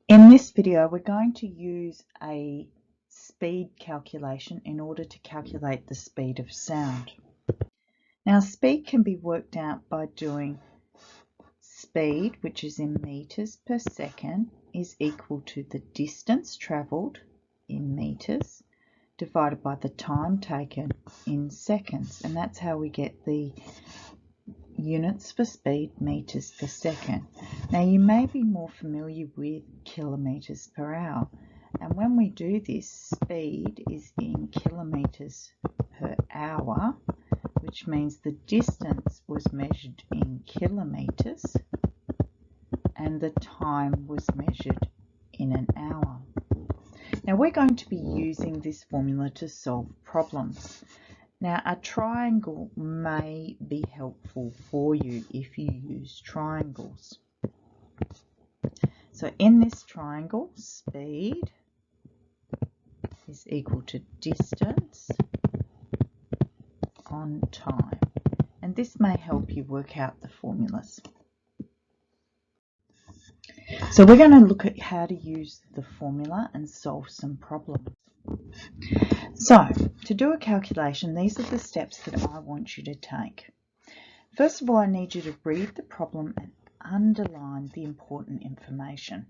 In this video, we're going to use a speed calculation in order to calculate the speed of sound. Now, speed can be worked out by doing speed, which is in meters per second, is equal to the distance travelled in meters divided by the time taken in seconds. And that's how we get the units for speed, meters per second. Now, you may be more familiar with kilometers per hour, and when we do this, speed is in kilometers per hour, which means the distance was measured in kilometers and the time was measured in an hour. Now, we're going to be using this formula to solve problems. Now, a triangle may be helpful for you if you use triangles. So in this triangle, speed is equal to distance on time. And this may help you work out the formulas. So we're going to look at how to use the formula and solve some problems. So, to do a calculation, these are the steps that I want you to take. First of all, I need you to read the problem and underline the important information.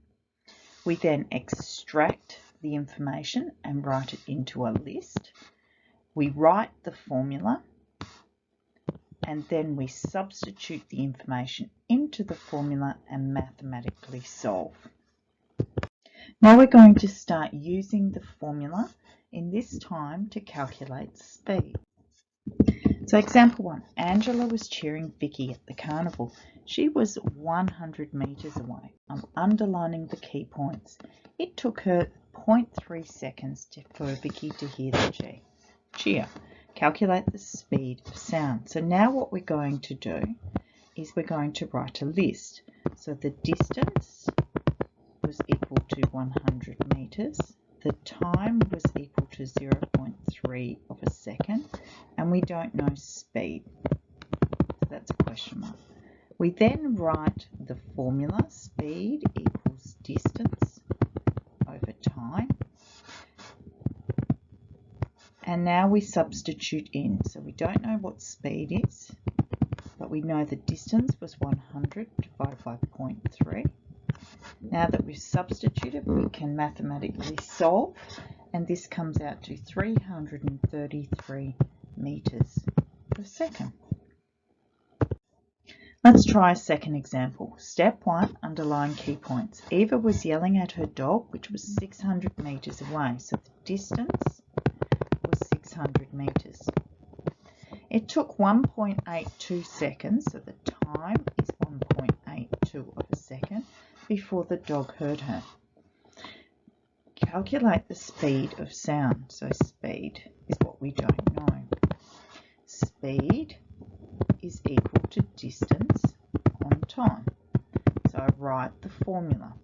We then extract the information and write it into a list. We write the formula and then we substitute the information into the formula and mathematically solve. Now we're going to start using the formula in this time to calculate speed. So example 1, Angela was cheering Vicky at the carnival. She was 100 metres away. I'm underlining the key points. It took her 0.3 seconds for Vicky to hear the cheer. Calculate the speed of sound. So now what we're going to do is we're going to write a list. So the distance was equal to 100 metres. The time was equal to 0.3 of a second, and we don't know speed. So that's a question mark. We then write the formula, speed equals distance over time. And now we substitute in. So we don't know what speed is, but we know the distance was 100 divided by 0.3. Now that we've substituted, we can mathematically solve, and this comes out to 333 meters per second. Let's try a second example. Step 1, underline key points. Eva was yelling at her dog, which was 600 meters away, so the distance was 600 meters. It took 1.82 seconds, so the time is 1.82 of a second, before the dog heard her. Calculate the speed of sound. So speed is what we don't know. Speed is equal to distance on time. So I write the formula.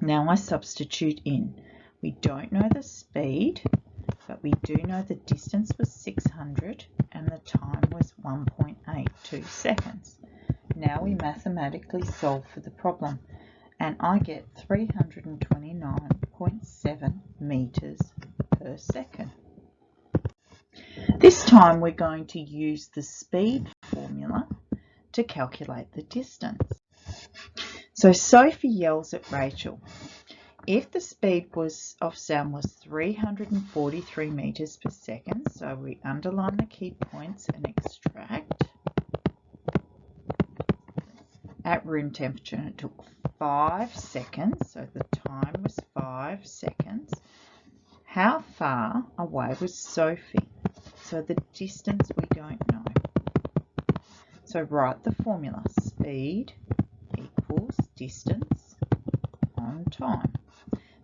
Now I substitute in. We don't know the speed, but we do know the distance was 600 and the time was 1.82 seconds. Now we mathematically solve for the problem, and I get 329.7 meters per second. This time we're going to use the speed formula to calculate the distance. So Sophie yells at Rachel. If the speed of sound was 343 meters per second, so we underline the key points and extract. At room temperature, and it took 5 seconds, so the time was 5 seconds. How far away was Sophie? So the distance we don't know. So write the formula. Speed equals distance on time.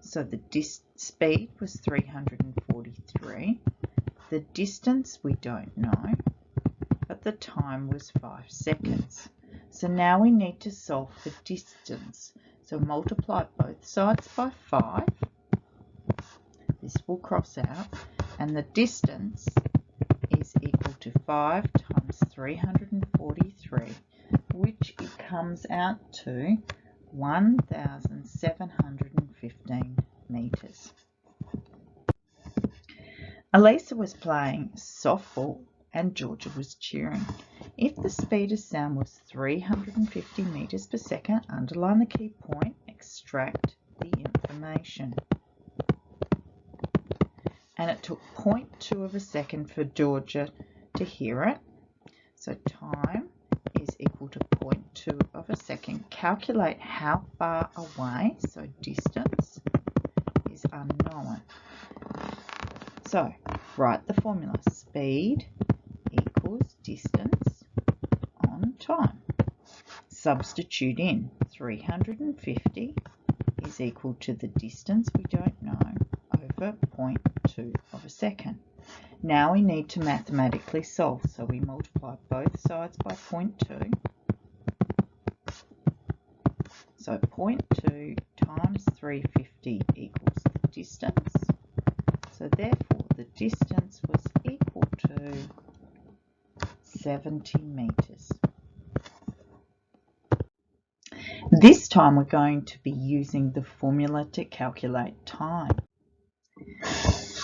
So the speed was 343. The distance we don't know, but the time was 5 seconds. So now we need to solve for distance. So multiply both sides by 5. This will cross out. And the distance is equal to 5 times 343, which it comes out to 1,715 metres. Elisa was playing softball and Georgia was cheering. If the speed of sound was 350 metres per second, underline the key point, extract the information. And it took 0.2 of a second for Georgia to hear it. So time is equal to 0.2 of a second. Calculate how far away, so distance is unknown. So write the formula. Speed equals distance on time. Substitute in 350 is equal to the distance we don't know over 0.2 of a second. Now we need to mathematically solve, so we multiply both sides by 0.2. So 0.2 times 350 equals the distance. So therefore the distance was equal to 70 metres. This time we're going to be using the formula to calculate time.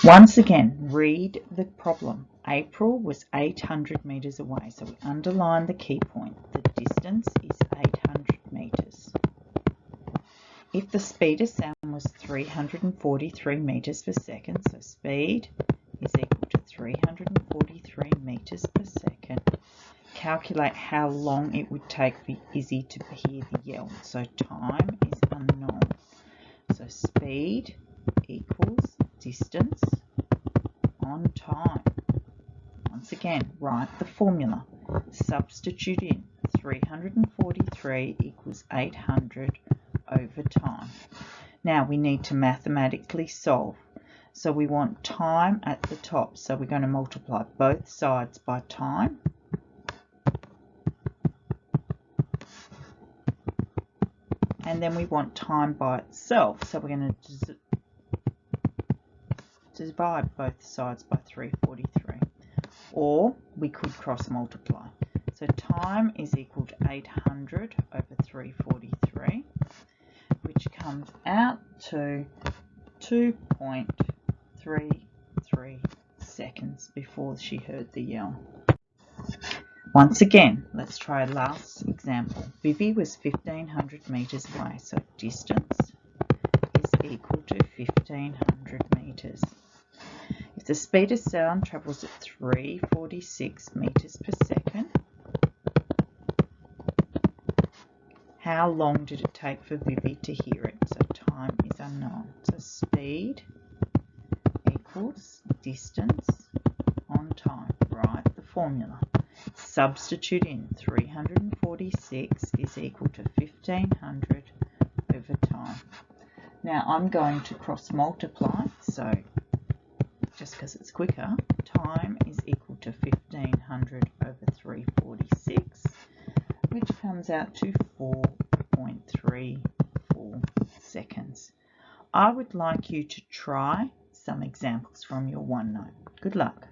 Once again, read the problem. April was 800 metres away, so we underline the key point. The distance is 800 metres. If the speed of sound was 343 metres per second, so speed is equal to 343 metres per second. Calculate how long it would take for Izzy to hear the yell. So time is unknown. So speed equals distance on time. Once again, write the formula. Substitute in 343 equals 800 over time. Now we need to mathematically solve. So we want time at the top. So we're going to multiply both sides by time. And then we want time by itself. So we're going to divide both sides by 343. Or we could cross multiply. So time is equal to 800 over 343, which comes out to 2.33 seconds before she heard the yell. Once again, let's try last example. Vivi was 1,500 metres away, so distance is equal to 1,500 metres. If the speed of sound travels at 346 metres per second, how long did it take for Vivi to hear it? So time is unknown. So speed equals distance on time. Write the formula. Substitute in 346 is equal to 1,500 over time. Now I'm going to cross multiply, so just because it's quicker, time is equal to 1,500 over 346, which comes out to 4.34 seconds. I would like you to try some examples from your OneNote. Good luck.